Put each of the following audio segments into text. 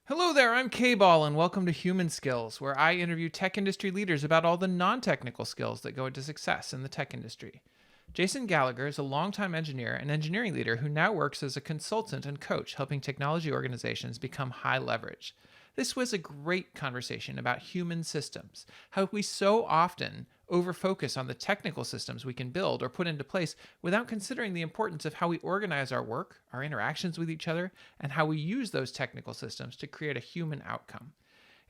Hello there, I'm K-Ball, and welcome to Human Skills, where I interview tech industry leaders about all the non technical skills that go into success in the tech industry. Jason Gallaugher is a longtime engineer and engineering leader who now works as a consultant and coach, helping technology organizations become high leverage. This was a great conversation about human systems, how we so often overfocus on the technical systems we can build or put into place without considering the importance of how we organize our work, our interactions with each other, and how we use those technical systems to create a human outcome.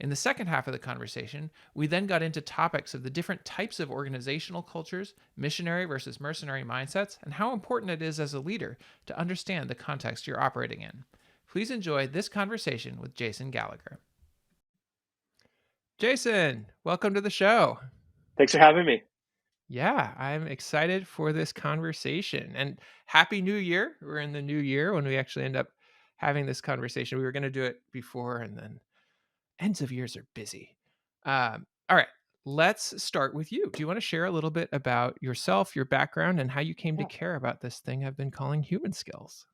In the second half of the conversation, we then got into topics of the different types of organizational cultures, missionary versus mercenary mindsets, and how important it is as a leader to understand the context you're operating in. Please enjoy this conversation with Jason Gallaugher. Jason, welcome to the show. Thanks for having me. Yeah, I'm excited for this conversation. And Happy New Year. We're in the new year when we actually end up having this conversation. We were going to do it before, and then ends of years are busy. All right, let's start with you. Do you want to share a little bit about yourself, your background, and how you came to Yeah. care about this thing I've been calling human skills?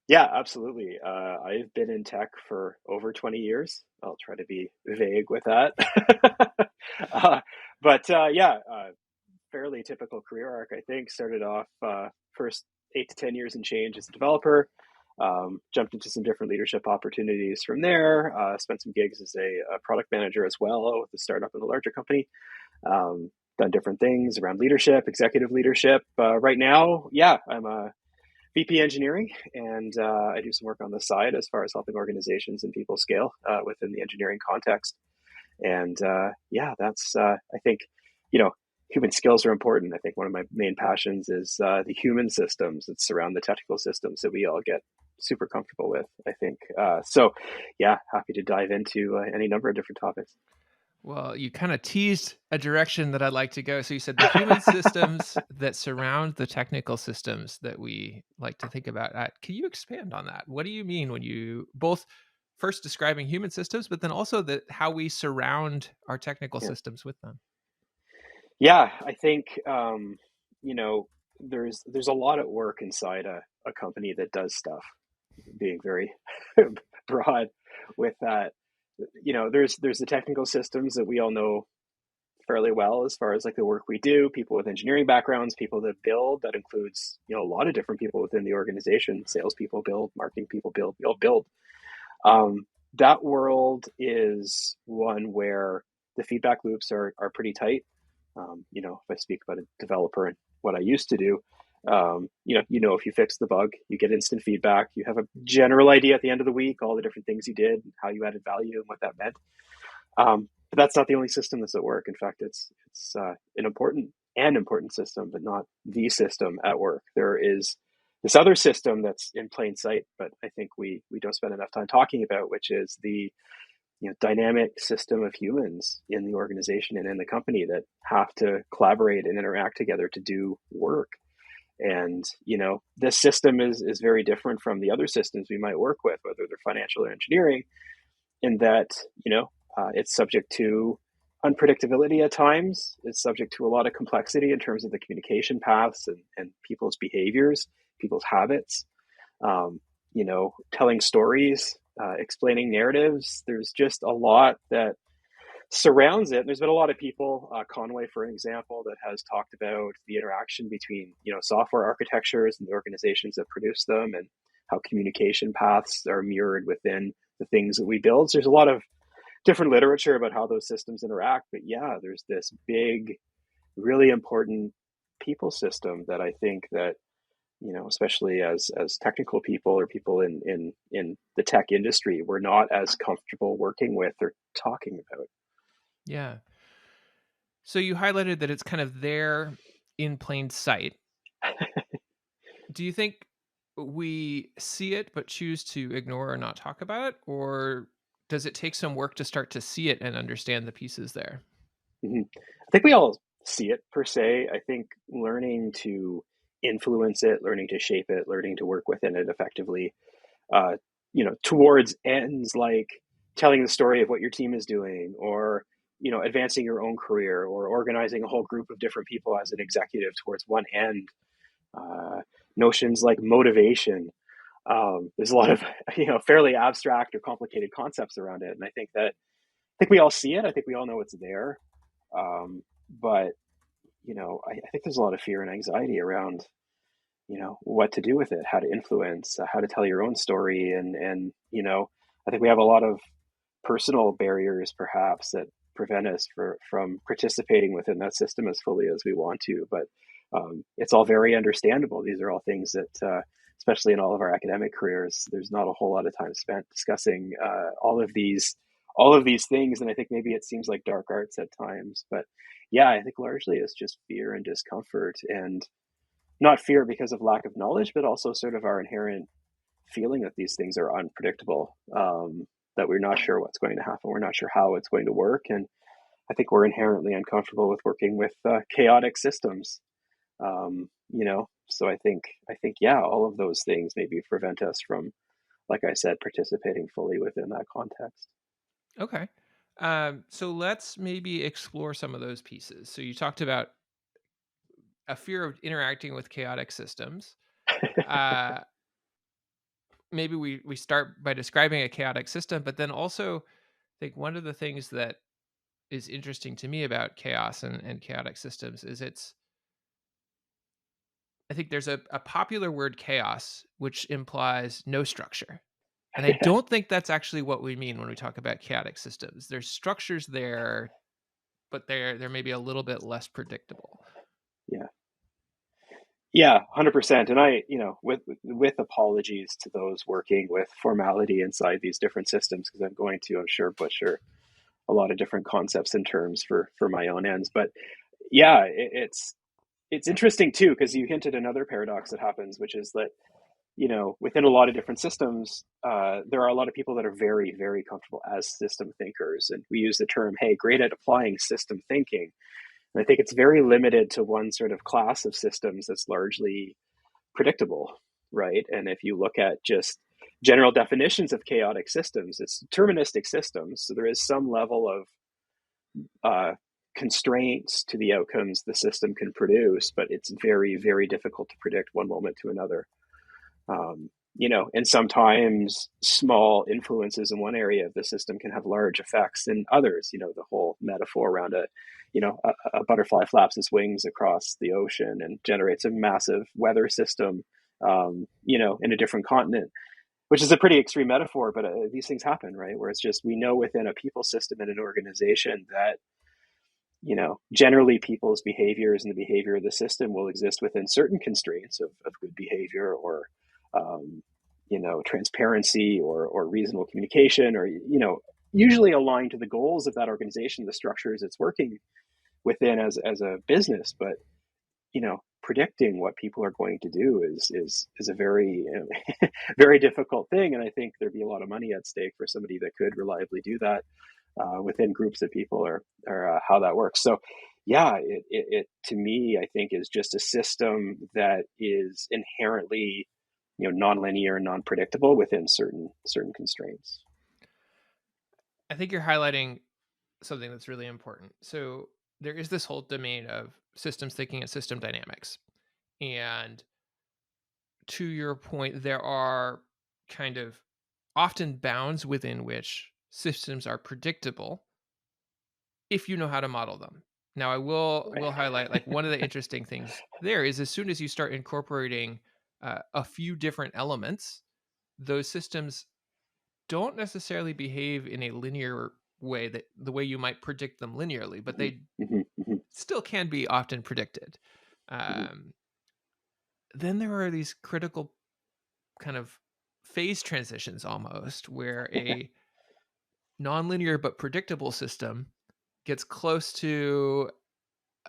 Yeah, absolutely. I've been in tech for over 20 years. I'll try to be vague with that. uh, but fairly typical career arc, I think. Started off first 8 to 10 years and change as a developer. Jumped into some different leadership opportunities from there. Spent some gigs as a product manager as well with a startup and a larger company. Done different things around leadership, executive leadership. Right now, yeah, I'm a VP engineering, and I do some work on the side as far as helping organizations and people scale within the engineering context. And yeah, that's I think you know human skills are important. I think one of my main passions is the human systems that surround the technical systems that we all get super comfortable with. I think so. Yeah, happy to dive into any number of different topics. Well, you kind of teased a direction that I'd like to go. So you said the human systems that surround the technical systems that we like to think about. Can you expand on that? What do you mean when you both first describing human systems, but then also that how we surround our technical Yeah. systems with them? Yeah, I think you know there's a lot at work inside a company that does stuff. Being very broad with that, there's the technical systems that we all know fairly well as far as like the work we do. People with engineering backgrounds, people that build. That includes a lot of different people within the organization. Salespeople build, marketing people build. We all build. That world is one where the feedback loops are pretty tight. If I speak about a developer and what I used to do, if you fix the bug, you get instant feedback. You have a general idea at the end of the week, all the different things you did, how you added value, and what that meant. But that's not the only system that's at work. In fact, it's an important system, but not the system at work. There is this other system that's in plain sight, but I think we don't spend enough time talking about, which is the dynamic system of humans in the organization and in the company that have to collaborate and interact together to do work. And this system is very different from the other systems we might work with, whether they're financial or engineering, in that it's subject to unpredictability at times. It's subject to a lot of complexity in terms of the communication paths and people's behaviors, people's habits. Telling stories, explaining narratives. There's just a lot that surrounds it. There's been a lot of people, Conway, for example, that has talked about the interaction between software architectures and the organizations that produce them, and how communication paths are mirrored within the things that we build. So there's a lot of different literature about how those systems interact. But yeah, there's this big, really important people system that I think that especially as technical people or people in the tech industry, we're not as comfortable working with or talking about. Yeah. So you highlighted that it's kind of there in plain sight. Do you think we see it but choose to ignore or not talk about it? Or does it take some work to start to see it and understand the pieces there? Mhm. I think we all see it per se. I think learning to influence it, learning to shape it, learning to work within it effectively, towards ends like telling the story of what your team is doing, or advancing your own career, or organizing a whole group of different people as an executive towards one end. Uh, Notions like motivation, There's a lot of fairly abstract or complicated concepts around it, and I think we all see it. I think we all know it's there, but I think there's a lot of fear and anxiety around what to do with it, how to influence, how to tell your own story, and I think we have a lot of personal barriers perhaps that prevent us from participating within that system as fully as we want to. But it's all very understandable. These are all things that, especially in all of our academic careers, there's not a whole lot of time spent discussing all of these things. And I think maybe it seems like dark arts at times, but yeah, I think largely it's just fear and discomfort, and not fear because of lack of knowledge, but also sort of our inherent feeling that these things are unpredictable, that we're not sure what's going to happen, we're not sure how it's going to work, and I think we're inherently uncomfortable with working with chaotic systems. So I think yeah, all of those things maybe prevent us from, like I said, participating fully within that context. Okay. So let's maybe explore some of those pieces. So you talked about a fear of interacting with chaotic systems. Uh, Maybe we start by describing a chaotic system, but then also I think one of the things that is interesting to me about chaos and chaotic systems is I think there's a popular word chaos, which implies no structure. And I Yeah, don't think that's actually what we mean when we talk about chaotic systems. There's structures there, but they're maybe a little bit less predictable. yeah, yeah, 100%. And with apologies to those working with formality inside these different systems, because I'm sure, butcher a lot of different concepts and terms for my own ends. But yeah, it's interesting too, because you hinted another paradox that happens, which is that within a lot of different systems, there are a lot of people that are very, very comfortable as system thinkers, and we use the term, "Hey, great at applying system thinking." And I think it's very limited to one sort of class of systems that's largely predictable, right? And if you look at just general definitions of chaotic systems, it's deterministic systems. So there is some level of uh, constraints to the outcomes the system can produce, but it's very, very difficult to predict one moment to another. And sometimes small influences in one area of the system can have large effects in others. The whole metaphor around a butterfly flaps its wings across the ocean and generates a massive weather system, in a different continent, which is a pretty extreme metaphor, but these things happen, right? Where it's just, we know within a people system in an organization that generally people's behaviors and the behavior of the system will exist within certain constraints of good behavior, or um, transparency, or reasonable communication, or usually aligned to the goals of that organization, the structures it's working within as a business. But predicting what people are going to do is a very very difficult thing, and I think there'd be a lot of money at stake for somebody that could reliably do that within groups of people, or how that works. So, yeah, it to me, I think, is just a system that is inherently, nonlinear and non-predictable within certain constraints. I think you're highlighting something that's really important. So there is this whole domain of systems thinking and system dynamics. And to your point, there are kind of often bounds within which systems are predictable if you know how to model them. Now, I will highlight, like, one of the interesting things there is as soon as you start incorporating a few different elements, those systems don't necessarily behave in a linear way, that the way you might predict them linearly, but Mhm, they mhm, mhm, still can be often predicted. mhm. Um, then there are these critical kind of phase transitions almost where a nonlinear but predictable system gets close to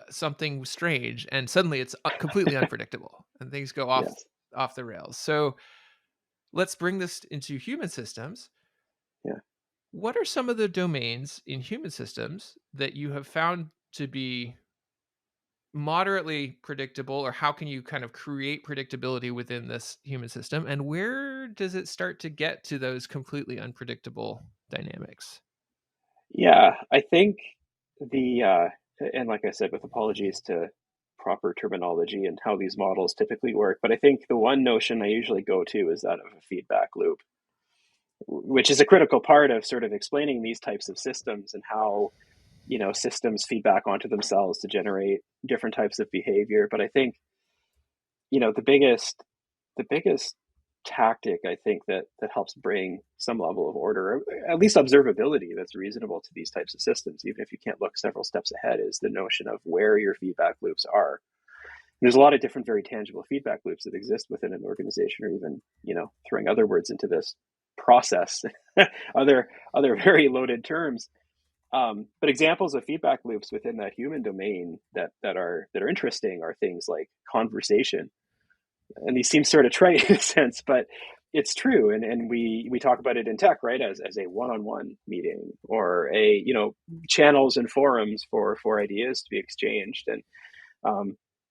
something strange and suddenly it's completely unpredictable and things go Yes. off the rails. So let's bring this into human systems. Yeah. What are some of the domains in human systems that you have found to be moderately predictable, or how can you kind of create predictability within this human system, and where does it start to get to those completely unpredictable dynamics? Yeah, I think the and like I said, with apologies to proper terminology and how these models typically work. But I think the one notion I usually go to is that of a feedback loop, which is a critical part of sort of explaining these types of systems and how, systems feedback onto themselves to generate different types of behavior. But I think, the biggest tactic I think that helps bring some level of order, or at least observability that's reasonable to these types of systems, even if you can't look several steps ahead, is the notion of where your feedback loops are. There's a lot of different very tangible feedback loops that exist within an organization, or even, throwing other words into this process, other very loaded terms. But examples of feedback loops within that human domain that are interesting are things like conversation. And these seem sort of trite in a sense, but it's true. And we talk about it in tech, right? As a one-on-one meeting, or channels and forums for ideas to be exchanged. And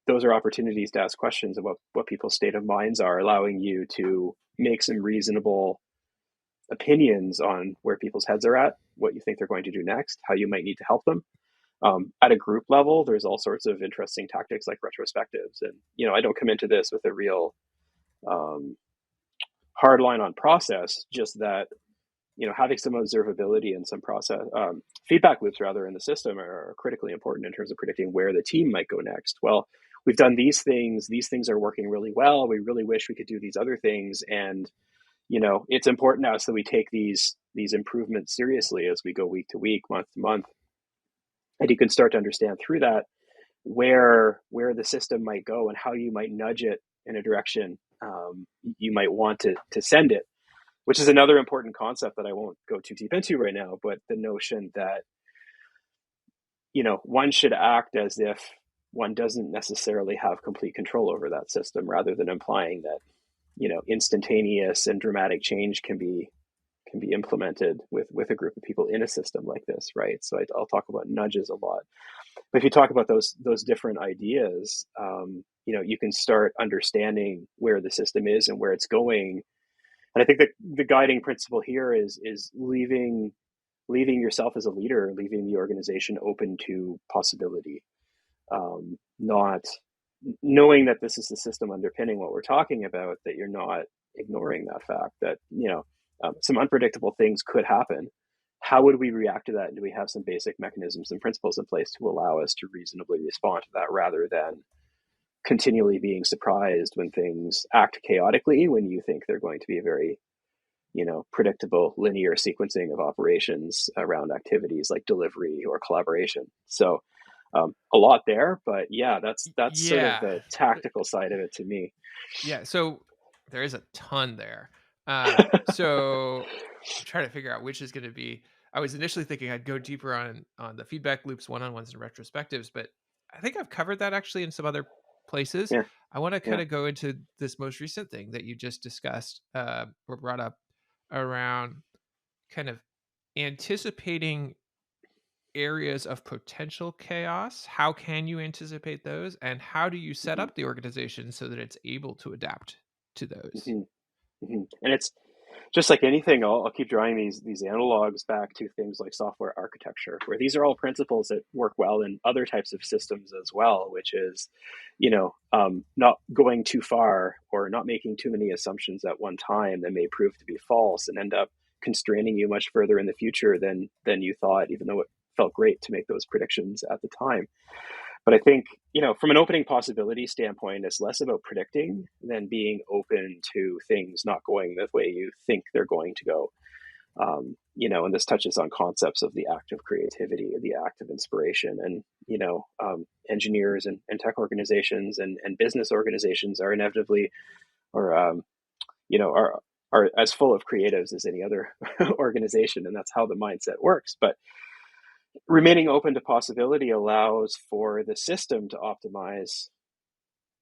those are opportunities to ask questions about what people's state of minds are, allowing you to make some reasonable opinions on where people's heads are at, what you think they're going to do next, how you might need to help them. At a group level, there's all sorts of interesting tactics like retrospectives. And, I don't come into this with a real hard line on process, just that, having some observability and some process feedback loops rather in the system are critically important in terms of predicting where the team might go next. Well, we've done these things are working really well. We really wish we could do these other things. And, it's important to us that we take these improvements seriously as we go week to week, month to month. And you can start to understand through that where the system might go and how you might nudge it in a direction you might want to send it, which is another important concept that I won't go too deep into right now. But the notion that, one should act as if one doesn't necessarily have complete control over that system, rather than implying that, instantaneous and dramatic change can be implemented with a group of people in a system like this, right? So I'll talk about nudges a lot. But if you talk about those different ideas, you can start understanding where the system is and where it's going. And I think that the guiding principle here is leaving yourself as a leader, leaving the organization open to possibility, not knowing that this is the system underpinning what we're talking about, that you're not ignoring that fact that, some unpredictable things could happen. How would we react to that? And do we have some basic mechanisms and principles in place to allow us to reasonably respond to that, rather than continually being surprised when things act chaotically, when you think they're going to be a very, predictable linear sequencing of operations around activities like delivery or collaboration. So a lot there, but yeah, that's sort of Yeah. the tactical side of it to me. Yeah. So there is a ton there. So I'm trying to figure out which is going to be. I was initially thinking I'd go deeper on the feedback loops, one-on-ones, and retrospectives, but I think I've covered that actually in some other places. Yeah, I want to yeah. kind of go into this most recent thing that you just discussed or brought up around kind of anticipating areas of potential chaos. How can you anticipate those, and how do you set hmm up the organization so that it's able to adapt to those? hmm And it's just like anything. I'll keep drawing these analogs back to things like software architecture, where these are all principles that work well in other types of systems as well, which is, not going too far or not making too many assumptions at one time that may prove to be false and end up constraining you much further in the future than you thought, even though it felt great to make those predictions at the time. But I think, from an opening possibility standpoint, it's less about predicting than being open to things not going the way you think they're going to go. And this touches on concepts of the act of creativity, the act of inspiration. And, engineers and tech organizations and business organizations are inevitably, or, are as full of creatives as any other organization. And that's how the mindset works. But remaining open to possibility allows for the system to optimize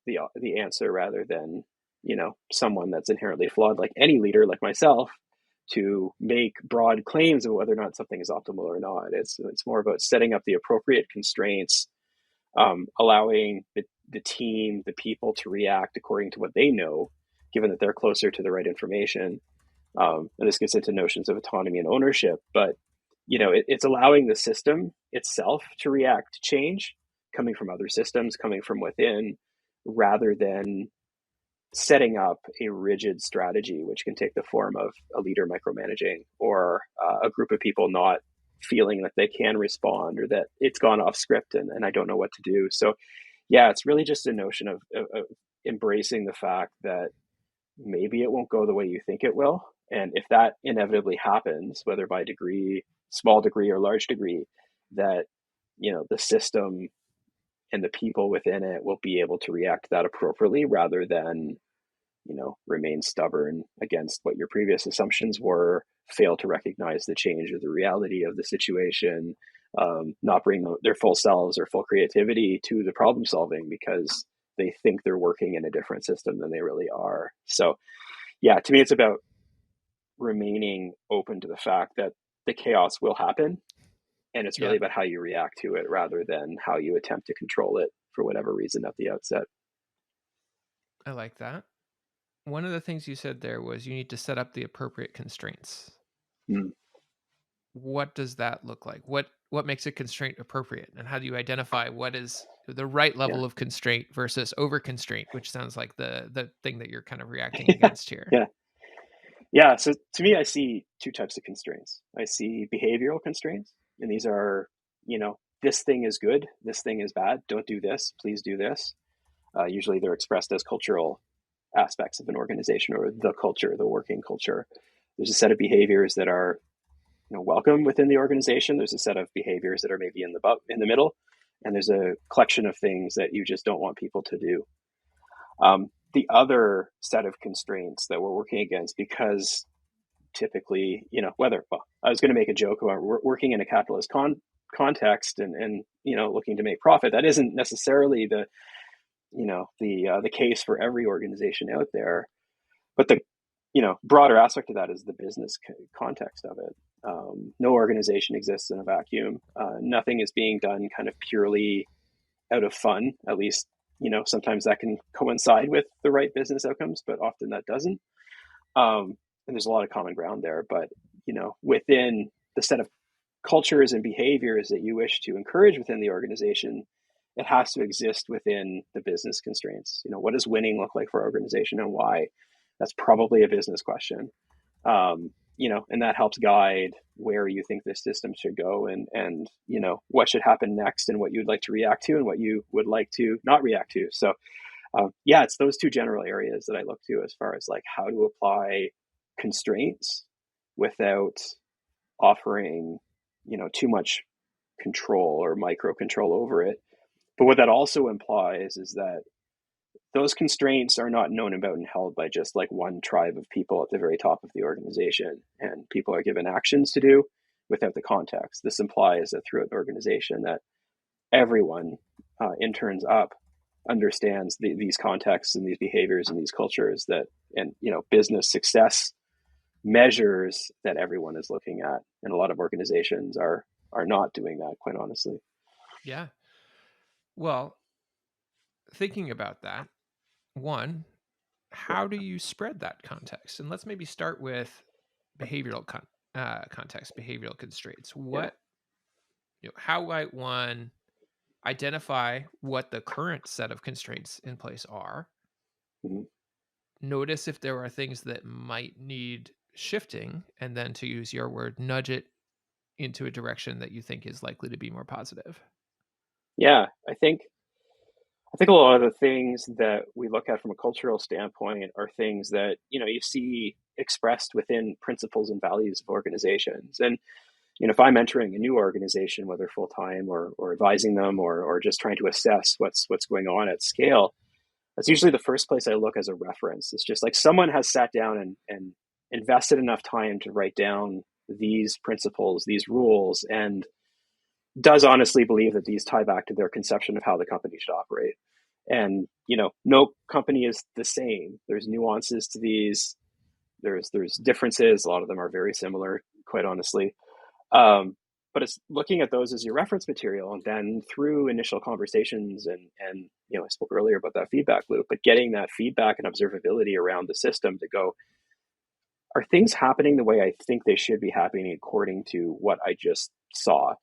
the answer, rather than, someone that's inherently flawed, like any leader like myself, to make broad claims of whether or not something is optimal or not. It's more about setting up the appropriate constraints, allowing the team, the people, to react according to what they know, given that they're closer to the right information. And this gets into notions of autonomy and ownership, but it's allowing the system itself to react to change, coming from other systems, coming from within, rather than setting up a rigid strategy, which can take the form of a leader micromanaging or a group of people not feeling that they can respond or that it's gone off script and I don't know what to do. So, yeah, it's really just a notion of embracing the fact that maybe it won't go the way you think it will. And if that inevitably happens, whether by degree, small degree, or large degree, that, the system and the people within it will be able to react to that appropriately rather than remain stubborn against what your previous assumptions were, fail to recognize the change or the reality of the situation, not bring their full selves or full creativity to the problem solving because they think they're working in a different system than they really are. So, yeah, to me, it's about remaining open to the fact that the chaos will happen. And it's really Yeah, about how you react to it rather than how you attempt to control it for whatever reason at the outset. I like that. One of the things you said there was you need to set up the appropriate constraints. Mm. What does that look like? What makes a constraint appropriate, and how do you identify what is the right Yeah. level of constraint versus over constraint, which sounds like the thing that you're kind of reacting against here? Yeah. Yeah. So to me, I see two types of constraints. I see behavioral constraints, and these are, this thing is good, this thing is bad, don't do this, please do this. Usually they're expressed as cultural aspects of an organization or the culture, the working culture. There's a set of behaviors that are, welcome within the organization. There's a set of behaviors that are maybe in the middle, and there's a collection of things that you just don't want people to do. The other set of constraints that we're working against, because typically, I was going to make a joke about working in a capitalist context and looking to make profit. That isn't necessarily the case for every organization out there, but the broader aspect of that is the business context of it. No organization exists in a vacuum. Nothing is being done kind of purely out of fun. At least, sometimes that can coincide with the right business outcomes, but often that doesn't. And there's a lot of common ground there. But within the set of cultures and behaviors that you wish to encourage within the organization, it has to exist within the business constraints. What does winning look like for our organization and why? That's probably a business question. And that helps guide where you think this system should go and what should happen next and what you'd like to react to and what you would like to not react to. So, yeah, it's those two general areas that I look to as far as like how to apply constraints without offering, too much control or micro control over it. But what that also implies is that those constraints are not known about and held by just like one tribe of people at the very top of the organization. And people are given actions to do without the context. This implies that throughout the organization that everyone, interns up, understands these contexts and these behaviors and these cultures that, and business success measures that everyone is looking at. And a lot of organizations are not doing that, quite honestly. Yeah. Well, thinking about that, one, Yeah. how do you spread that context? And let's maybe start with context, behavioral constraints. Yeah. How might one identify what the current set of constraints in place are? Mhm. Notice if there are things that might need shifting, and then, to use your word, nudge it into a direction that you think is likely to be more positive. Yeah. I think a lot of the things that we look at from a cultural standpoint are things that, you see expressed within principles and values of organizations. And, if I'm entering a new organization, whether full time or advising them or just trying to assess what's going on at scale, that's usually the first place I look as a reference. It's just like someone has sat down and invested enough time to write down these principles, these rules, and does honestly believe that these tie back to their conception of how the company should operate. And no company is the same. There's nuances to these. There's differences. A lot of them are very similar, quite honestly. But it's looking at those as your reference material, and then through initial conversations and I spoke earlier about that feedback loop, but getting that feedback and observability around the system to go, are things happening the way I think they should be happening according to what I just saw?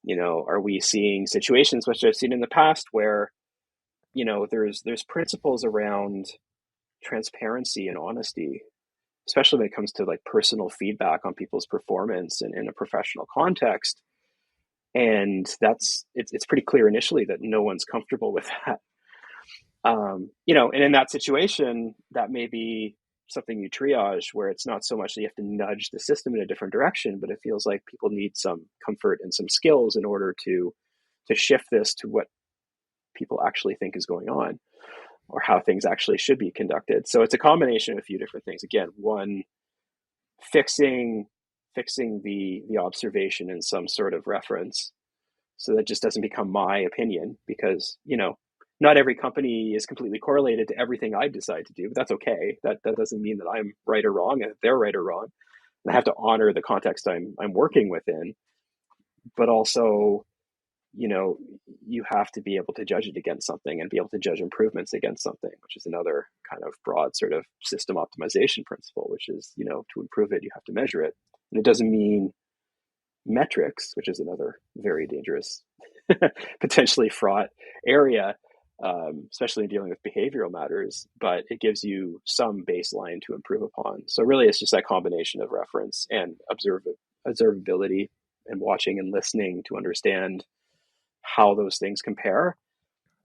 Are we seeing situations which I've seen in the past where, there's principles around transparency and honesty, especially when it comes to like personal feedback on people's performance and in a professional context. And it's pretty clear initially that no one's comfortable with that. And in that situation, that may be something you triage, where it's not so much that you have to nudge the system in a different direction, but it feels like people need some comfort and some skills in order to shift this to what people actually think is going on, or how things actually should be conducted. So it's a combination of a few different things. Again, one, fixing the observation in some sort of reference, so that just doesn't become my opinion, because not every company is completely correlated to everything I decide to do, but that's okay. That doesn't mean that I'm right or wrong, and they're right or wrong. And I have to honor the context I'm working within, but also, you have to be able to judge it against something and be able to judge improvements against something, which is another kind of broad sort of system optimization principle, which is, to improve it, you have to measure it. And it doesn't mean metrics, which is another very dangerous, potentially fraught area, especially in dealing with behavioral matters, but it gives you some baseline to improve upon. So really, it's just that combination of reference and observability, and watching and listening to understand how those things compare.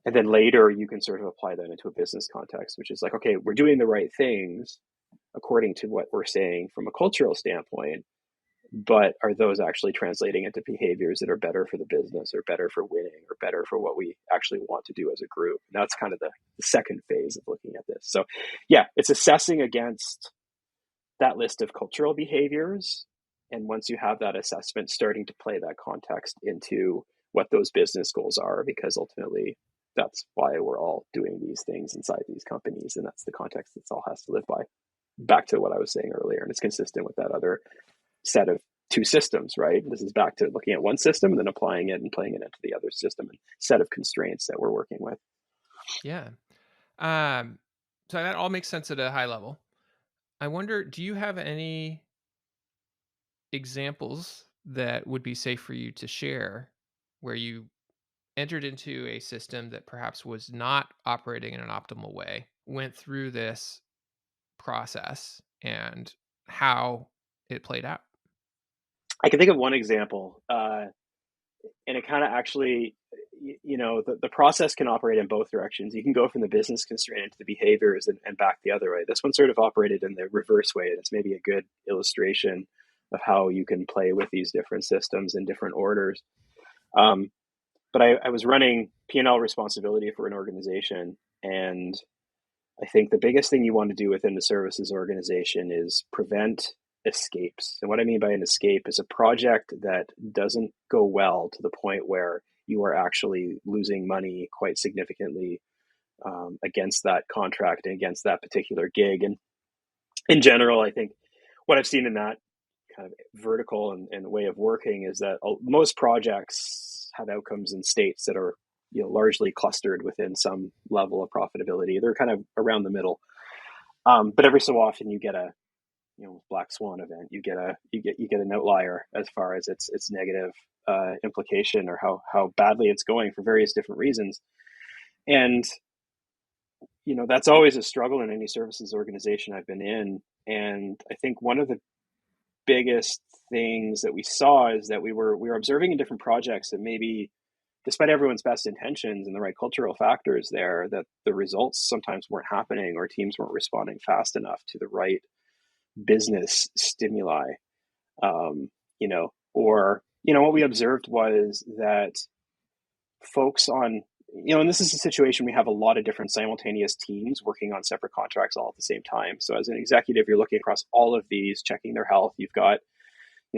And then later you can sort of apply that into a business context, which is like, okay, we're doing the right things according to what we're saying from a cultural standpoint, but are those actually translating into behaviors that are better for the business, or better for winning, or better for what we actually want to do as a group? And that's kind of the second phase of looking at this. So yeah, it's assessing against that list of cultural behaviors. And once you have that assessment, starting to play that context into what those business goals are, because ultimately that's why we're all doing these things inside these companies. And that's the context that all has to live by. Back to what I was saying earlier, and it's consistent with that other set of two systems, right? This is back to looking at one system and then applying it and playing it into the other system and set of constraints that we're working with. Yeah. Um, so that all makes sense at a high level. I wonder, do you have any examples that would be safe for you to share where you entered into a system that perhaps was not operating in an optimal way, went through this process, and how it played out? I can think of one example, and it kind of actually, the process can operate in both directions. You can go from the business constraint into the behaviors, and back the other way. This one sort of operated in the reverse way, and it's maybe a good illustration of how you can play with these different systems in different orders. Um, but I was running P&L responsibility for an organization, and I think the biggest thing you want to do within the services organization is prevent escapes. And what I mean by an escape is a project that doesn't go well to the point where you are actually losing money quite significantly, against that contract and against that particular gig. And in general, I think what I've seen in that kind of vertical and way of working is that most projects have outcomes and states that are, largely clustered within some level of profitability. They're kind of around the middle, but every so often you get a black swan event. You get an outlier as far as its negative implication, or how badly it's going for various different reasons. And that's always a struggle in any services organization I've been in. And I think one of the biggest things that we saw is that we were observing in different projects that maybe, despite everyone's best intentions and the right cultural factors there, that the results sometimes weren't happening, or teams weren't responding fast enough to the right business stimuli. Or what we observed was that folks on, and this is a situation, we have a lot of different simultaneous teams working on separate contracts all at the same time. So as an executive, you're looking across all of these, checking their health. You've got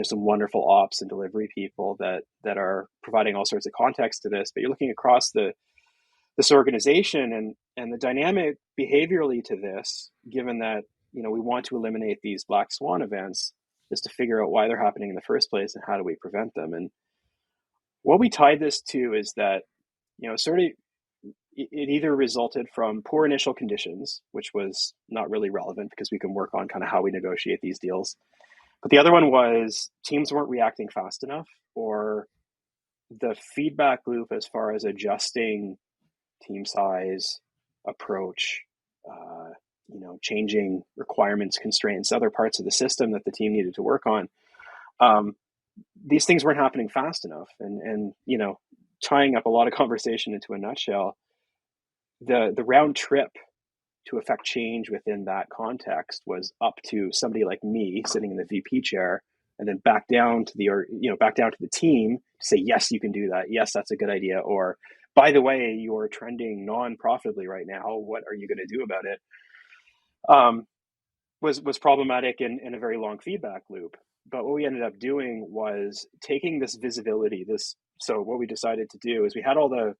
some wonderful ops and delivery people that are providing all sorts of context to this, but you're looking across this organization, and the dynamic behaviorally to this, given that we want to eliminate these black swan events, is to figure out why they're happening in the first place and how do we prevent them. And what we tied this to is that sort of it either resulted from poor initial conditions, which was not really relevant because we can work on kind of how we negotiate these deals. But the other one was teams weren't reacting fast enough, or the feedback loop as far as adjusting team size, approach, uh, changing requirements, constraints, other parts of the system that the team needed to work on. Um, these things weren't happening fast enough, and tying up a lot of conversation into a nutshell, the round trip to affect change within that context was up to somebody like me sitting in the VP chair, and then back down to the team to say, yes, you can do that. Yes, that's a good idea. Or, by the way, you're trending non-profitably right now. What are you going to do about it? Um, was problematic in a very long feedback loop. But what we ended up doing was taking this visibility. So what we decided to do is we had all the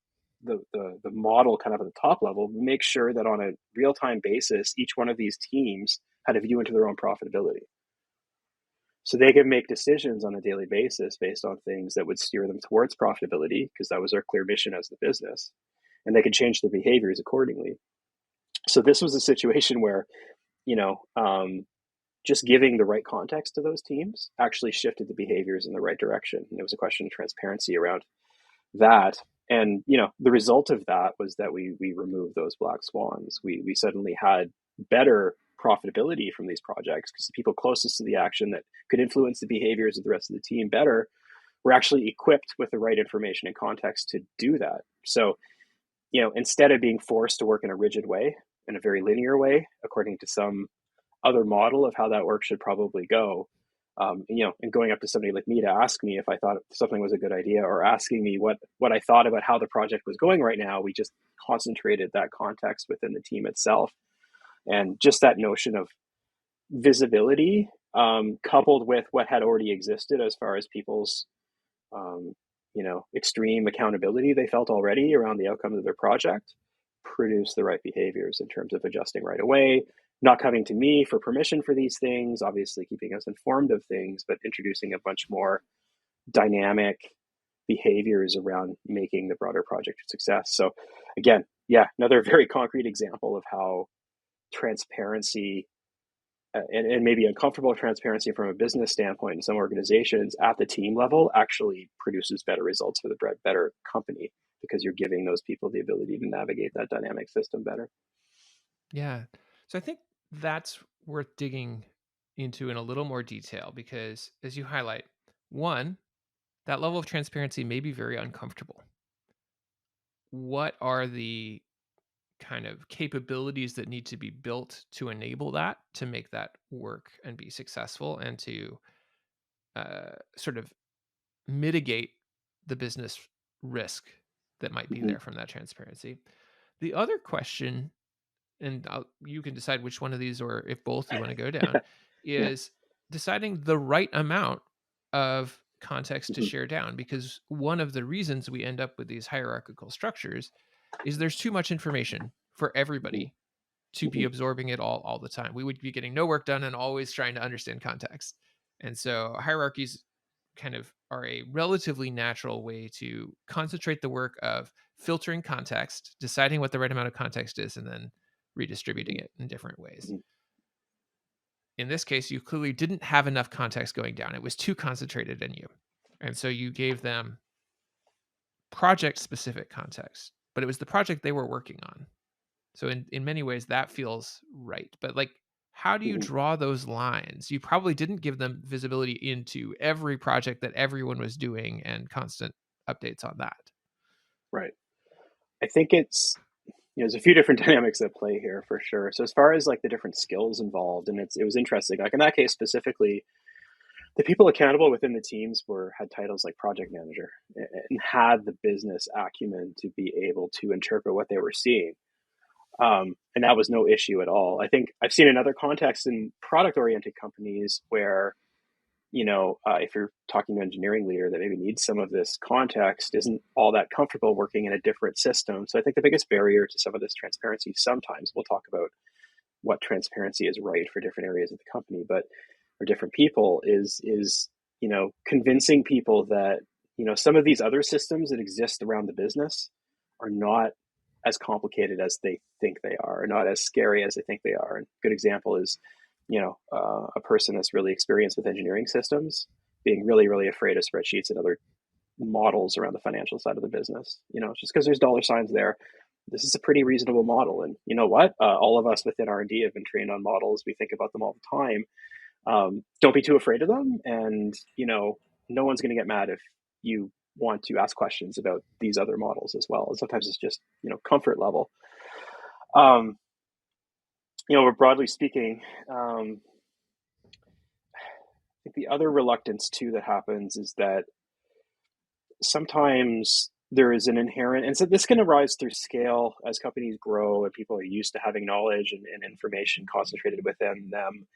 model kind of at the top level, make sure that on a real time basis, each one of these teams had a view into their own profitability. So they could make decisions on a daily basis based on things that would steer them towards profitability, because that was our clear mission as the business. And they could change their behaviors accordingly. So this was a situation where, you know, just giving the right context to those teams actually shifted the behaviors in the right direction. And it was a question of transparency around that. And the result of that was that we removed those black swans. We suddenly had better profitability from these projects because the people closest to the action that could influence the behaviors of the rest of the team better were actually equipped with the right information and context to do that. So, instead of being forced to work in a rigid way, in a very linear way, according to some other model of how that work should probably go, and going up to somebody like me to ask me if I thought something was a good idea, or asking me what I thought about how the project was going right now, we just concentrated that context within the team itself. And just that notion of visibility, coupled with what had already existed as far as people's, extreme accountability they felt already around the outcome of their project, produce the right behaviors in terms of adjusting right away, not coming to me for permission for these things, obviously keeping us informed of things, but introducing a bunch more dynamic behaviors around making the broader project a success. So again, yeah, another very concrete example of how transparency, and maybe uncomfortable transparency from a business standpoint in some organizations at the team level, actually produces better results for the better company, because you're giving those people the ability to navigate that dynamic system better. Yeah. So I think that's worth digging into in a little more detail because, as you highlight, one, that level of transparency may be very uncomfortable. What are the kind of capabilities that need to be built to enable that, to make that work and be successful, and to sort of mitigate the business risk that might be Mm-hmm. there from that transparency? The other question, and you can decide which one of these or if both you want to go down, Yeah. is deciding the right amount of context to Mm-hmm. share down. Because one of the reasons we end up with these hierarchical structures is there's too much information for everybody to be Mm-hmm. absorbing it all the time. We would be getting no work done and always trying to understand context. And so hierarchies kind of are a relatively natural way to concentrate the work of filtering context, deciding what the right amount of context is, and then redistributing Mm-hmm. it in different ways. Mm-hmm. In this case, you clearly didn't have enough context going down. It was too concentrated in you. And so you gave them project specific context, but it was the project they were working on. So in many ways that feels right. But like, how do you Mm-hmm. draw those lines? You probably didn't give them visibility into every project that everyone was doing and constant updates on that. Right. I think there's a few different dynamics at play here for sure. So as far as like the different skills involved, and it was interesting. Like in that case specifically, the people accountable within the teams had titles like project manager, and had the business acumen to be able to interpret what they were seeing. And that was no issue at all. I think I've seen another context in product oriented companies where, if you're talking to an engineering leader that maybe needs some of this context, isn't all that comfortable working in a different system. So I think the biggest barrier to some of this transparency, sometimes we'll talk about what transparency is right for different areas of the company, but for different people is convincing people that some of these other systems that exist around the business are not as complicated as they think they are, not as scary as they think they are. And a good example is a person that's really experienced with engineering systems being really, really afraid of spreadsheets and other models around the financial side of the business. Just because there's dollar signs there, this is a pretty reasonable model. And you know what? All of us within R&D have been trained on models. We think about them all the time. Don't be too afraid of them. And, no one's going to get mad if you want to ask questions about these other models as well. And sometimes it's just, comfort level. Um, but broadly speaking, I think the other reluctance too that happens is that sometimes there is an inherent, and so this can arise through scale as companies grow and people are used to having knowledge and information concentrated within them.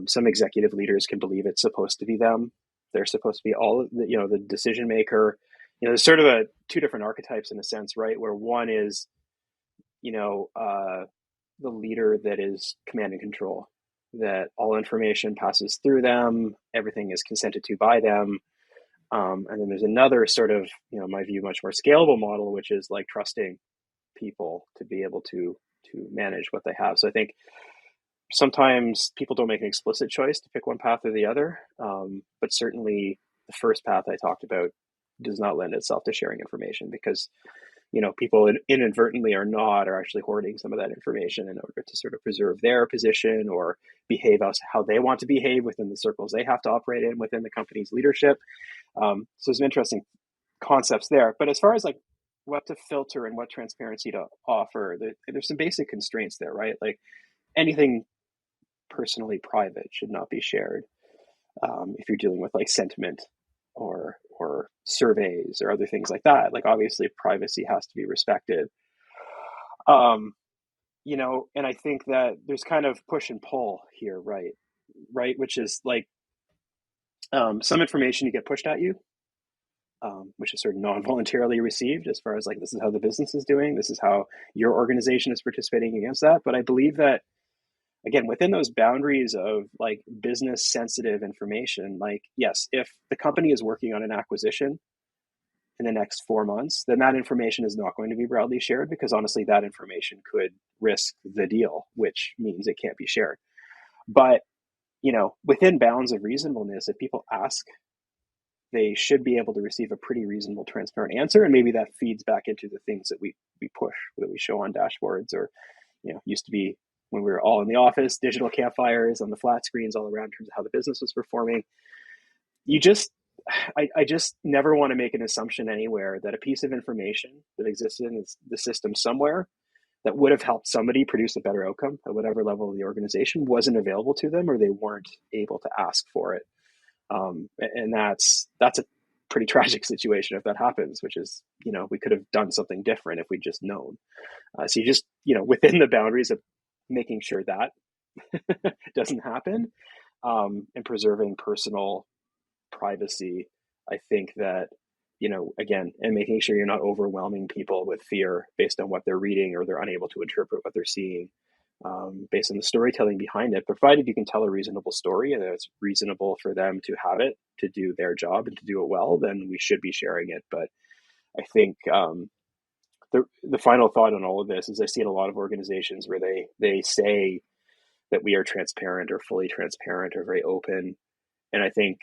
Some executive leaders can believe it's supposed to be them. They're supposed to be all of the decision maker. There's sort of two different archetypes in a sense, right? Where one is, the leader that is command and control, that all information passes through them, everything is consented to by them. And then there's another sort of, my view, much more scalable model, which is like trusting people to be able to manage what they have. So I think sometimes people don't make an explicit choice to pick one path or the other, but certainly the first path I talked about does not lend itself to sharing information because people inadvertently are actually hoarding some of that information in order to sort of preserve their position or behave how they want to behave within the circles they have to operate in within the company's leadership. So there's some interesting concepts there. But as far as like what to filter and what transparency to offer, there's some basic constraints there, right? Like anything personally private should not be shared. If you're dealing with like sentiment or surveys or other things like that, like obviously privacy has to be respected. And I think that there's kind of push and pull here, right? Right, which is like some information you get pushed at you, which is sort of non-voluntarily received as far as like this is how the business is doing, this is how your organization is participating against that. But I believe that again, within those boundaries of like business sensitive information, like, yes, if the company is working on an acquisition in the next 4 months, then that information is not going to be broadly shared because honestly, that information could risk the deal, which means it can't be shared. But, within bounds of reasonableness, if people ask, they should be able to receive a pretty reasonable, transparent answer. And maybe that feeds back into the things that we push, that we show on dashboards or, used to be when we were all in the office, digital campfires on the flat screens all around in terms of how the business was performing. I just never want to make an assumption anywhere that a piece of information that existed in the system somewhere that would have helped somebody produce a better outcome at whatever level of the organization wasn't available to them or they weren't able to ask for it. And that's a pretty tragic situation if that happens, which is, we could have done something different if we'd just known. So you just, within the boundaries of making sure that doesn't happen, and preserving personal privacy, I think that, again, and making sure you're not overwhelming people with fear based on what they're reading or they're unable to interpret what they're seeing, based on the storytelling behind it, provided you can tell a reasonable story and it's reasonable for them to have it to do their job and to do it well, then we should be sharing it. But I think the final thought on all of this is I see in a lot of organizations where they say that we are transparent or fully transparent or very open. And I think,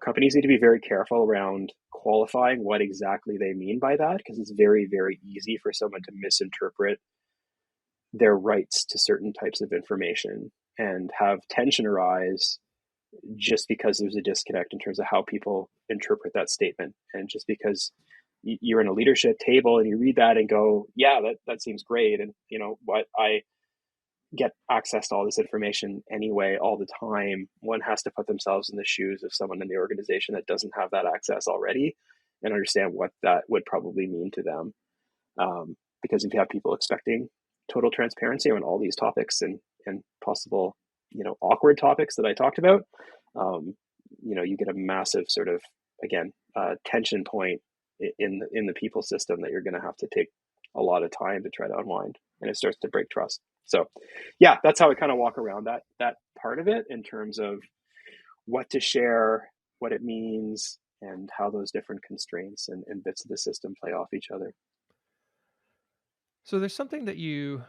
companies need to be very careful around qualifying what exactly they mean by that, because it's very, very easy for someone to misinterpret their rights to certain types of information and have tension arise just because there's a disconnect in terms of how people interpret that statement. And just because you're in a leadership table and you read that and go, yeah, that seems great. And what, I get access to all this information anyway, all the time. One has to put themselves in the shoes of someone in the organization that doesn't have that access already and understand what that would probably mean to them. Because if you have people expecting total transparency on all these topics and possible, awkward topics that I talked about, you get a massive sort of, again, tension point in the people system that you're going to have to take a lot of time to try to unwind, and it starts to break trust. So yeah, that's how I kind of walk around that part of it in terms of what to share, what it means, and how those different constraints and bits of the system play off each other. So there's something that you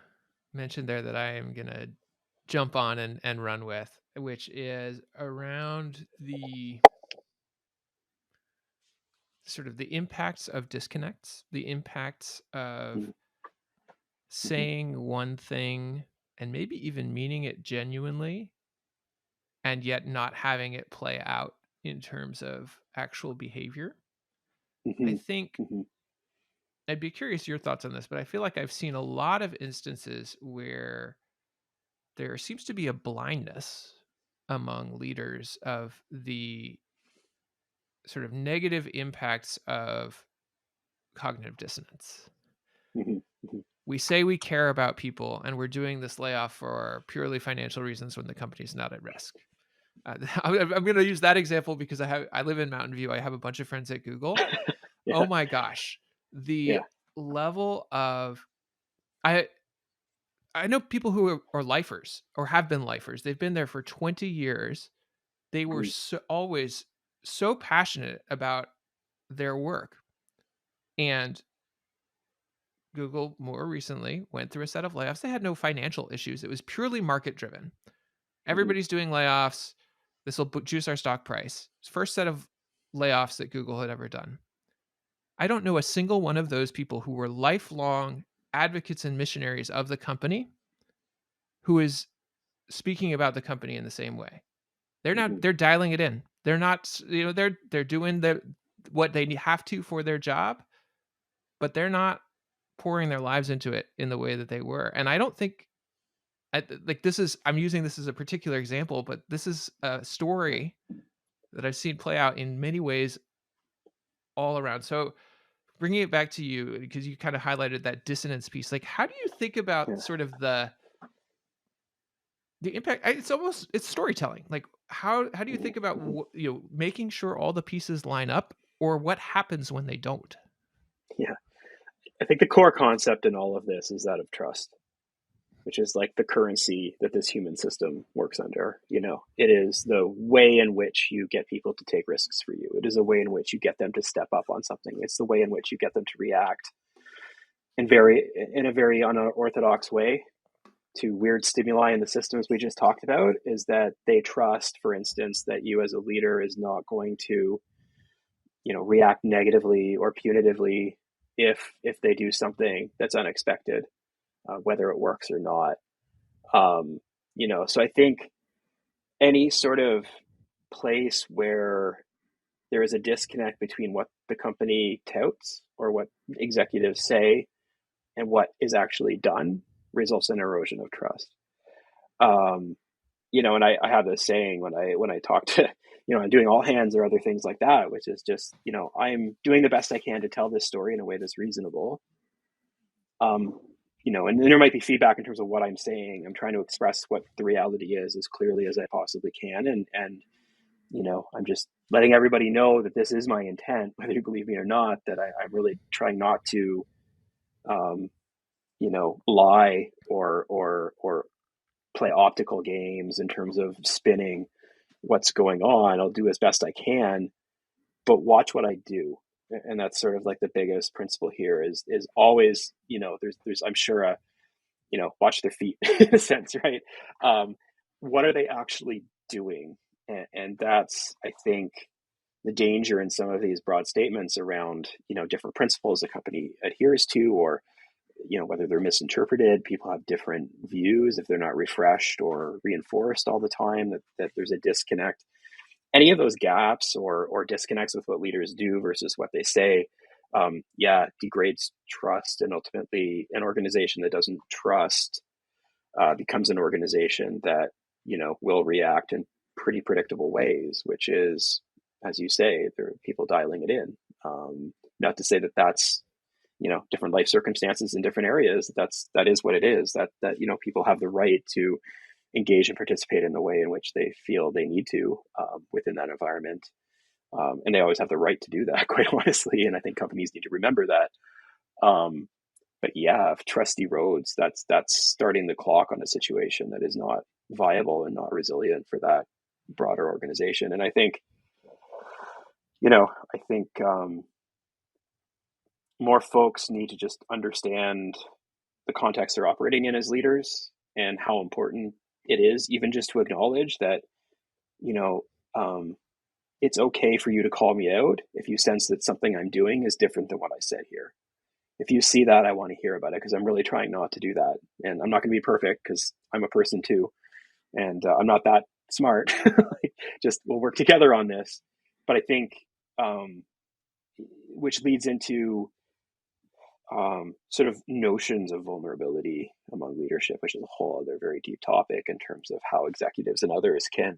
mentioned there that I am going to jump on and run with, which is around the sort of the impacts of disconnects, the impacts of Mhm. Mhm. saying one thing and maybe even meaning it genuinely and yet not having it play out in terms of actual behavior. I Mhm. think Mhm. I'd be curious your thoughts on this, but I feel like I've seen a lot of instances where there seems to be a blindness among leaders of the sort of negative impacts of cognitive dissonance. Mhm. Mhm. We say we care about people and we're doing this layoff for purely financial reasons when the company's not at risk. I'm going to use that example because I live in Mountain View. I have a bunch of friends at Google. Oh Yeah. my gosh, the Yeah. level of I I know people who are lifers or have been lifers. They've been there for 20 years. They were Mhm. always so passionate about their work. And Google more recently went through a set of layoffs. They had no financial issues. It was purely market driven. Mhm. Everybody's doing layoffs. This will juice our stock price. First set of layoffs that Google had ever done. I don't know a single one of those people who were lifelong advocates and missionaries of the company who is speaking about the company in the same way. Mhm. They're dialing it in. They're not, they're doing what they have to for their job, but they're not pouring their lives into it in the way that they were. And I don't think like this is I'm using this as a particular example, but this is a story that I've seen play out in many ways all around. So bringing it back to you because you kind of highlighted that dissonance piece. Like, how do you think about Yeah. sort of the impact? It's storytelling. Like, how do you Mhm. think about Mhm. making sure all the pieces line up, or what happens when they don't? Yeah. I think the core concept in all of this is that of trust, which is like the currency that this human system works under. It is the way in which you get people to take risks for you. It is a way in which you get them to step up on something. It's the way in which you get them to react in a very unorthodox way to weird stimuli in the systems we just talked about. Is that they trust, for instance, that you as a leader is not going to react negatively or punitively if they do something that's unexpected, whether it works or not. um, so I think any sort of place where there is a disconnect between what the company touts or what executives say and what is actually done results in erosion of trust. um, and I have this saying when I talk to I'm doing all hands or other things like that, which is just I'm doing the best I can to tell this story in a way that's reasonable. um, and there might be feedback in terms of what I'm saying. I'm trying to express what the reality is as clearly as I possibly can, and I'm just letting everybody know that this is my intent, whether you believe me or not. That I'm really trying not to um, lie or play optical games in terms of spinning what's going on. I'll do as best I can, but watch what I do. And that's sort of like the biggest principle here is always, there's I'm sure watch their feet in a sense, right? Um, what are they actually doing? And that's, I think, the danger in some of these broad statements around, different principles the company adheres to, or whether they're misinterpreted. People have different views if they're not refreshed or reinforced all the time. That there's a disconnect. Any of those gaps or disconnects with what leaders do versus what they say, degrades trust, and ultimately an organization that doesn't trust becomes an organization that will react in pretty predictable ways, which is, as you say, there are people dialing it in. Not to say that that's different life circumstances in different areas. That is what it is. That people have the right to engage and participate in the way in which they feel they need to within that environment. And they always have the right to do that, quite honestly. And I think companies need to remember that. Um, but yeah, if trusty roads, that's starting the clock on a situation that is not viable and not resilient for that broader organization. And I think more folks need to just understand the context they're operating in as leaders and how important it is, even just to acknowledge that you know um, it's okay for you to call me out if you sense that something I'm doing is different than what I said here. If you see that, I want to hear about it because I'm really trying not to do that. And I'm not going to be perfect because I'm a person too. And I'm not that smart. Like, just we'll work together on this. But I think, um, which leads into sort of notions of vulnerability among leadership, which is a whole other very deep topic in terms of how executives and others can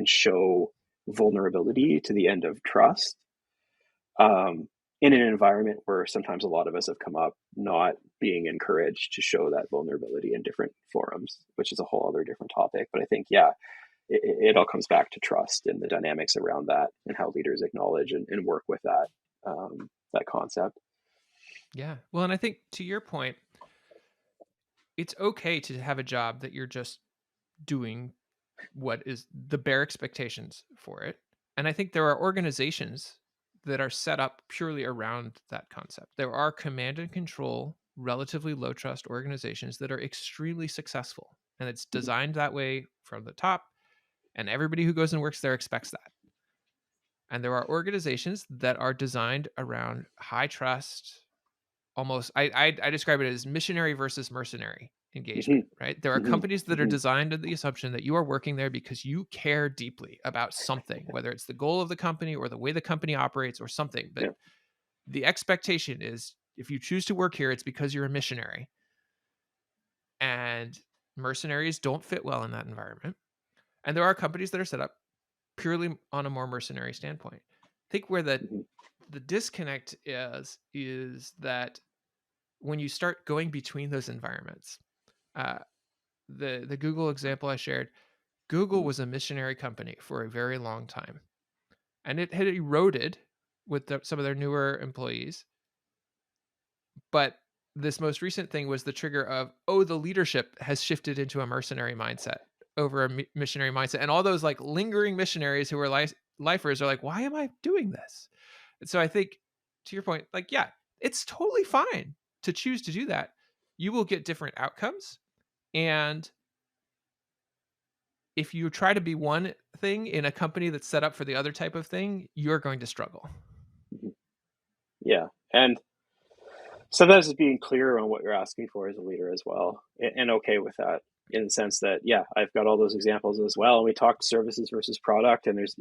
show vulnerability to the end of trust, um, in an environment where sometimes a lot of us have come up not being encouraged to show that vulnerability in different forums, which is a whole other different topic. But I think, yeah, it all comes back to trust and the dynamics around that and how leaders acknowledge and work with that concept. Yeah. Well, and I think to your point, it's okay to have a job that you're just doing what is the bare expectations for it. And I think there are organizations that are set up purely around that concept. There are command and control, relatively low trust organizations that are extremely successful. And it's designed that way from the top. And everybody who goes and works there expects that. And there are organizations that are designed around high trust, almost I describe it as missionary versus mercenary engagement, Mm-hmm. right? There are Mm-hmm. companies that are Mm-hmm. designed on the assumption that you are working there because you care deeply about something, whether it's the goal of the company or the way the company operates or something. But Yeah. the expectation is if you choose to work here, it's because you're a missionary. And mercenaries don't fit well in that environment. And there are companies that are set up purely on a more mercenary standpoint. I think where Mm-hmm. the disconnect is that when you start going between those environments, uh, the Google example I shared, Google was a missionary company for a very long time, and it had eroded with some of their newer employees. But this most recent thing was the trigger of, oh, the leadership has shifted into a mercenary mindset over a missionary mindset, and all those like lingering missionaries who were lifers are like, why am I doing this? And so I think, to your point, like, yeah, it's totally fine to choose to do that. You will get different outcomes. And if you try to be one thing in a company that's set up for the other type of thing, you're going to struggle. Mm-hmm. Yeah. And sometimes it's being clear on what you're asking for as a leader as well, and okay with that, in the sense that, yeah, I've got all those examples as well. We talked services versus product, and there's,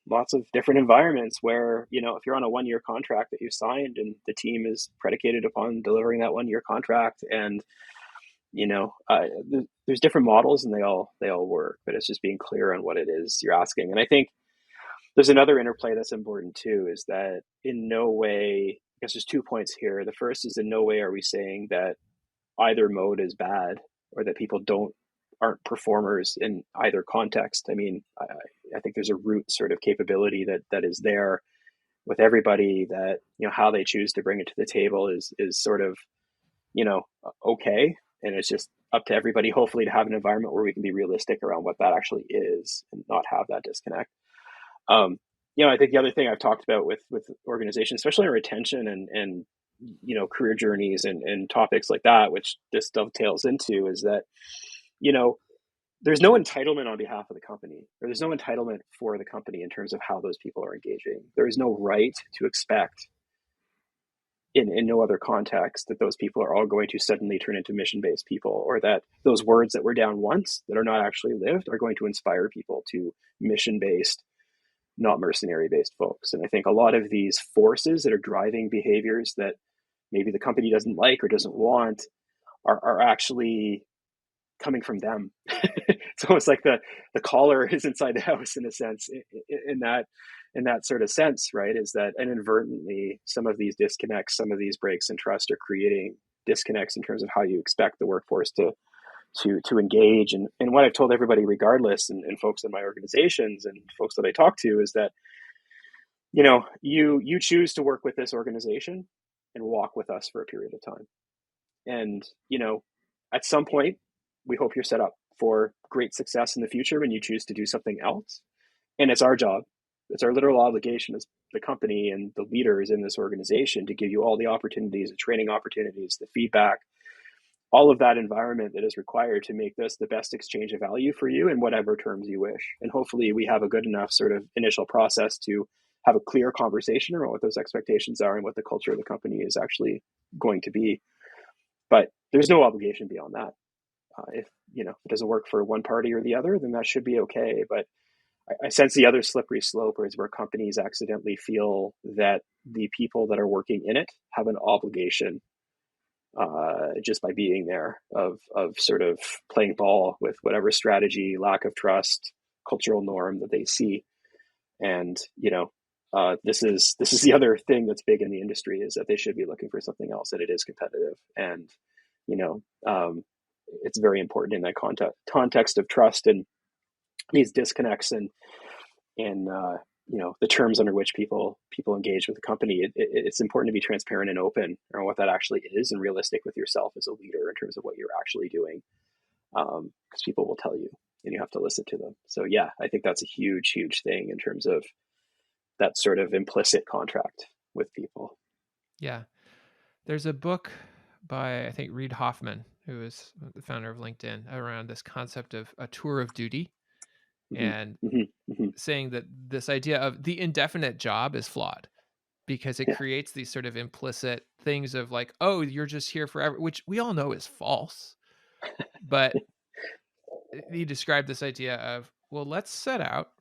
lots of different environments where, if you're on a 1 year contract that you signed and the team is predicated upon delivering that 1 year contract, and there's different models and they all work, but it's just being clear on what it is you're asking. And I think there's another interplay that's important too, is that in no way, I guess there's 2 points here. The first is, in no way are we saying that either mode is bad, or that people aren't performers in either context. I mean, I think there's a root sort of capability that is there with everybody, that, how they choose to bring it to the table is sort of, okay. And it's just up to everybody, hopefully, to have an environment where we can be realistic around what that actually is and not have that disconnect. Um, I think the other thing I've talked about with organizations, especially in retention and career journeys and topics like that, which this dovetails into, is that you know there's no entitlement on behalf of the company, or there's no entitlement for the company in terms of how those people are engaging. There is no right to expect, in no other context, that those people are all going to suddenly turn into mission-based people, or that those words that were down once that are not actually lived are going to inspire people to mission-based, not mercenary based folks. And I think a lot of these forces that are driving behaviors that maybe the company doesn't like or doesn't want are actually coming from them. It's almost like the caller is inside the house, in a sense, in that sort of sense, right? Is that inadvertently some of these disconnects, some of these breaks in trust are creating disconnects in terms of how you expect the workforce to engage. And what I've told everybody, regardless, and folks in my organizations and folks that I talk to, is that you choose to work with this organization and walk with us for a period of time. And at some point, we hope you're set up for great success in the future when you choose to do something else. And it's our job, it's our literal obligation as the company and the leaders in this organization to give you all the opportunities, the training opportunities, the feedback, all of that environment that is required to make this the best exchange of value for you in whatever terms you wish. And hopefully we have a good enough sort of initial process to have a clear conversation around what those expectations are and what the culture of the company is actually going to be. But there's no obligation beyond that. If it doesn't work for one party or the other, then that should be okay. But I sense the other slippery slope is where companies accidentally feel that the people that are working in it have an obligation, just by being there, of sort of playing ball with whatever strategy, lack of trust, cultural norm that they see. And this is the other thing that's big in the industry, is that they should be looking for something else, and it is competitive. And you know it's very important in that context of trust and these disconnects, and the terms under which people engage with the company. It's important to be transparent and open around what that actually is, and realistic with yourself as a leader in terms of what you're actually doing, because people will tell you, and you have to listen to them. So yeah, I think that's a huge thing in terms of that sort of implicit contract with people. Yeah. There's a book by, I think, Reid Hoffman, who is the founder of LinkedIn, around this concept of a tour of duty, Hmm. and Hmm. Hmm. saying that this idea of the indefinite job is flawed because it Yeah. creates these sort of implicit things of like, oh, you're just here forever, which we all know is false. But he described this idea of, well, let's set out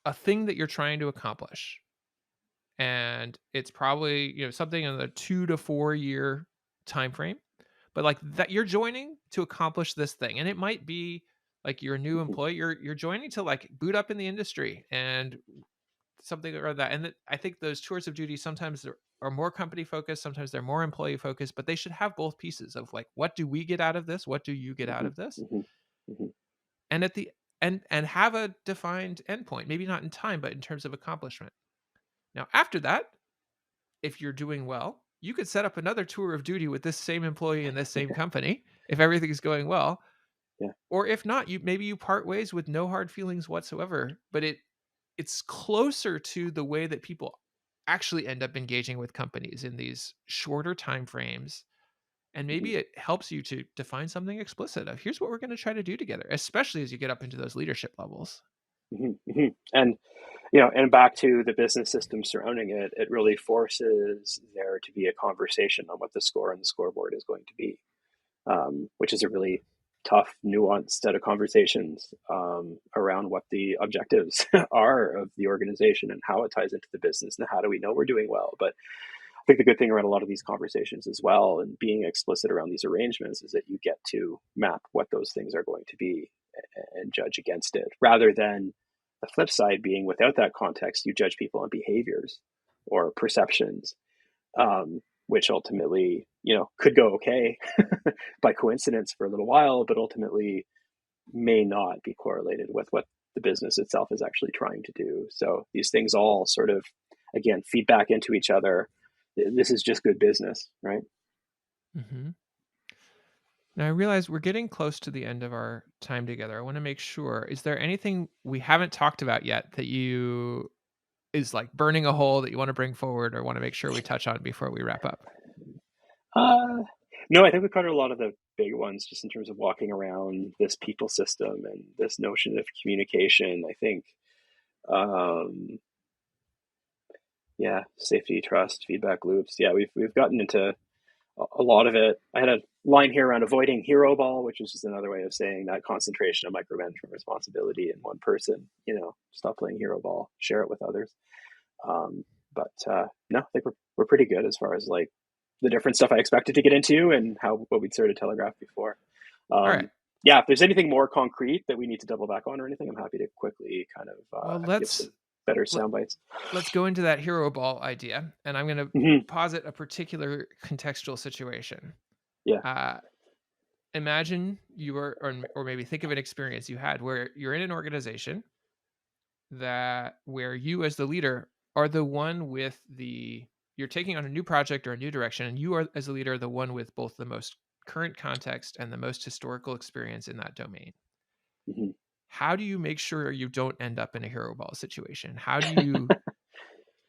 a thing that you're trying to accomplish. And it's probably, something in the 2 to 4 year time frame. But like that, you're joining to accomplish this thing. And it might be like you're a new Hmm. employee, you're joining to like boot up in the industry and something or that. And I think those tours of duty sometimes are more company focused, sometimes they're more employee focused, but they should have both pieces of like, what do we get out of this? What do you get out Hmm. of this? Hmm. Hmm. And at the and have a defined endpoint, maybe not in time, but in terms of accomplishment. Now, after that, if you're doing well, you could set up another tour of duty with this same employee in this same company if everything's going well. Yeah. Or if not, you part ways with no hard feelings whatsoever. But it's closer to the way that people actually end up engaging with companies in these shorter time frames. And Hmm. maybe it helps you to define something explicit of here's what we're going to try to do together, especially as you get up into those leadership levels. Hmm. Hmm. And back to the business system surrounding it, it really forces there to be a conversation on what the score on the scoreboard is going to be, which is a really tough, nuanced set of conversations, around what the objectives are of the organization and how it ties into the business and how do we know we're doing well. But I think the good thing around a lot of these conversations as well, and being explicit around these arrangements, is that you get to map what those things are going to be and judge against it, rather than the flip side being, without that context, you judge people on behaviors or perceptions, which ultimately, could go okay by coincidence for a little while, but ultimately may not be correlated with what the business itself is actually trying to do. So these things all sort of, again, feed back into each other. This is just good business, right? Mm-hmm. Now I realize we're getting close to the end of our time together. I want to make sure, is there anything we haven't talked about yet that you is like burning a hole that you want to bring forward or want to make sure we touch on before we wrap up? Uh, no, I think we covered a lot of the big ones just in terms of walking around this people system and this notion of communication. I think, um, yeah, safety, trust, feedback loops. Yeah, we've gotten into a lot of it. I had a line here around avoiding hero ball, which is just another way of saying that concentration of micromanagement responsibility in one person. Stop playing hero ball, share it with others. But no, I think we're pretty good as far as like the different stuff I expected to get into and what we'd sort of telegraphed before. All right. Um, yeah, if there's anything more concrete that we need to double back on or anything, I'm happy to quickly kind of Well, give some better sound bites. let's go into that hero ball idea, and I'm going to Hmm. posit a particular contextual situation. Yeah. Uh, Imagine you were, or maybe think of an experience you had where you're in an organization where you as the leader are the one with you're taking on a new project or a new direction, and you are as a leader the one with both the most current context and the most historical experience in that domain. Hmm. How do you make sure you don't end up in a hero ball situation? How do you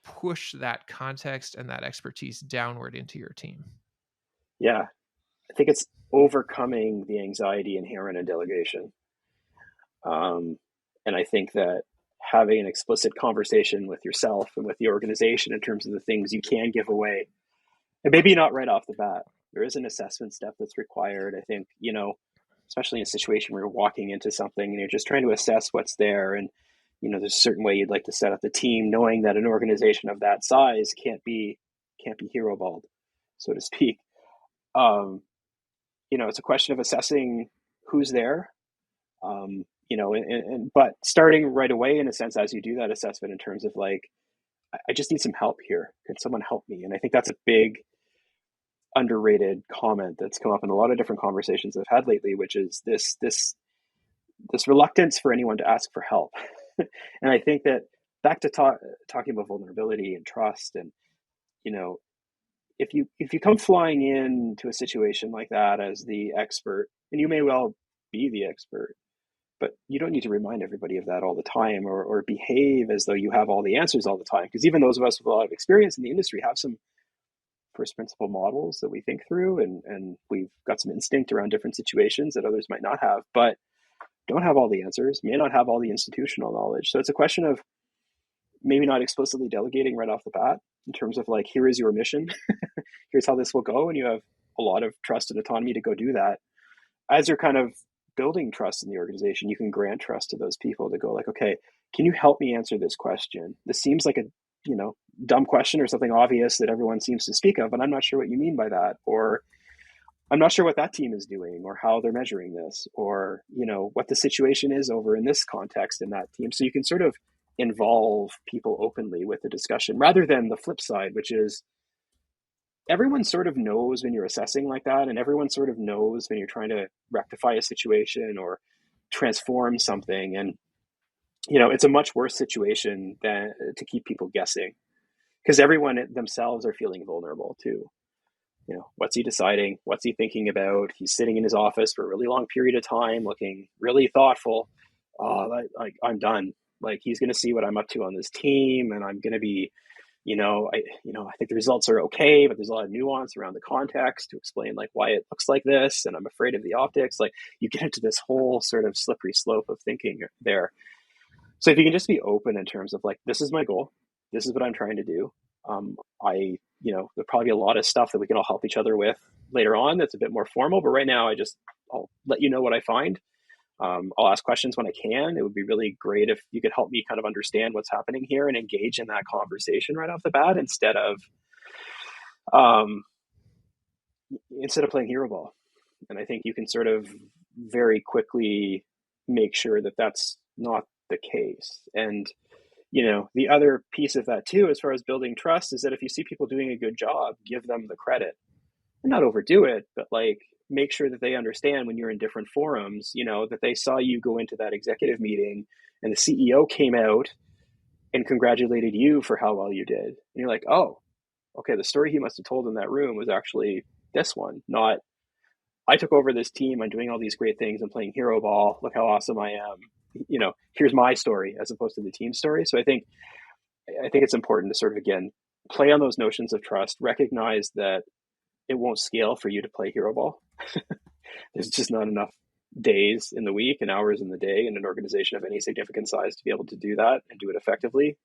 push that context and that expertise downward into your team? Yeah. I think it's overcoming the anxiety inherent in delegation. Um, and I think that having an explicit conversation with yourself and with the organization in terms of the things you can give away, and maybe not right off the bat, there is an assessment step that's required. I think, especially in a situation where you're walking into something and you're just trying to assess what's there. And, there's a certain way you'd like to set up the team, knowing that an organization of that size can't be hero balled, so to speak. Um, it's a question of assessing who's there. But starting right away, in a sense, as you do that assessment, in terms of like, I just need some help here. Can someone help me? And I think that's a big underrated comment that's come up in a lot of different conversations I've had lately, which is this reluctance for anyone to ask for help. And I think that back to talking about vulnerability and trust, and if you come flying into a situation like that as the expert, and you may well be the expert, but you don't need to remind everybody of that all the time, or behave as though you have all the answers all the time. Because even those of us with a lot of experience in the industry have some first principle models that we think through, and we've got some instinct around different situations that others might not have, but don't have all the answers, may not have all the institutional knowledge. So it's a question of maybe not explicitly delegating right off the bat, in terms of like, here is your mission, here's how this will go, and you have a lot of trust and autonomy to go do that. As you're kind of building trust in the organization, you can grant trust to those people to go like, okay, can you help me answer this question? This seems like a dumb question or something obvious that everyone seems to speak of, but I'm not sure what you mean by that, or I'm not sure what that team is doing, or how they're measuring this, or what the situation is over in this context in that team. So you can sort of involve people openly with the discussion, rather than the flip side, which is everyone sort of knows when you're assessing like that, and everyone sort of knows when you're trying to rectify a situation or transform something. And it's a much worse situation than to keep people guessing, because everyone themselves are feeling vulnerable too. What's he deciding? What's he thinking about? He's sitting in his office for a really long period of time, looking really thoughtful. Like, I'm done. Like, he's going to see what I'm up to on this team, and I'm going to be, I think the results are okay, but there's a lot of nuance around the context to explain like why it looks like this, and I'm afraid of the optics. Like, you get into this whole sort of slippery slope of thinking there. So if you can just be open in terms of like, this is my goal, this is what I'm trying to do. There'll probably be a lot of stuff that we can all help each other with later on that's a bit more formal, but right now I'll let you know what I find. I'll ask questions when I can. It would be really great if you could help me kind of understand what's happening here and engage in that conversation right off the bat, instead of playing hero ball. And I think you can sort of very quickly make sure that that's not the case. And the other piece of that too, as far as building trust, is that if you see people doing a good job, give them the credit, and not overdo it, but like, make sure that they understand when you're in different forums, that they saw you go into that executive meeting and the CEO came out and congratulated you for how well you did. And you're like, oh, okay, the story he must have told in that room was actually this one, not, I took over this team, I'm doing all these great things, I'm playing hero ball, look how awesome I am. Here's my story, as opposed to the team story. So I think it's important to sort of, again, play on those notions of trust, recognize that it won't scale for you to play hero ball. There's just not enough days in the week and hours in the day in an organization of any significant size to be able to do that and do it effectively.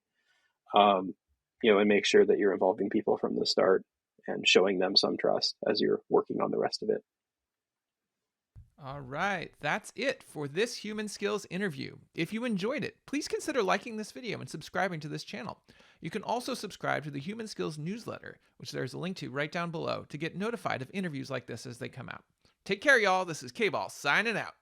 And make sure that you're involving people from the start and showing them some trust as you're working on the rest of it. All right, that's it for this Human Skills interview. If you enjoyed it, please consider liking this video and subscribing to this channel. You can also subscribe to the Human Skills newsletter, which there's a link to right down below, to get notified of interviews like this as they come out. Take care, y'all. This is K-Ball signing out.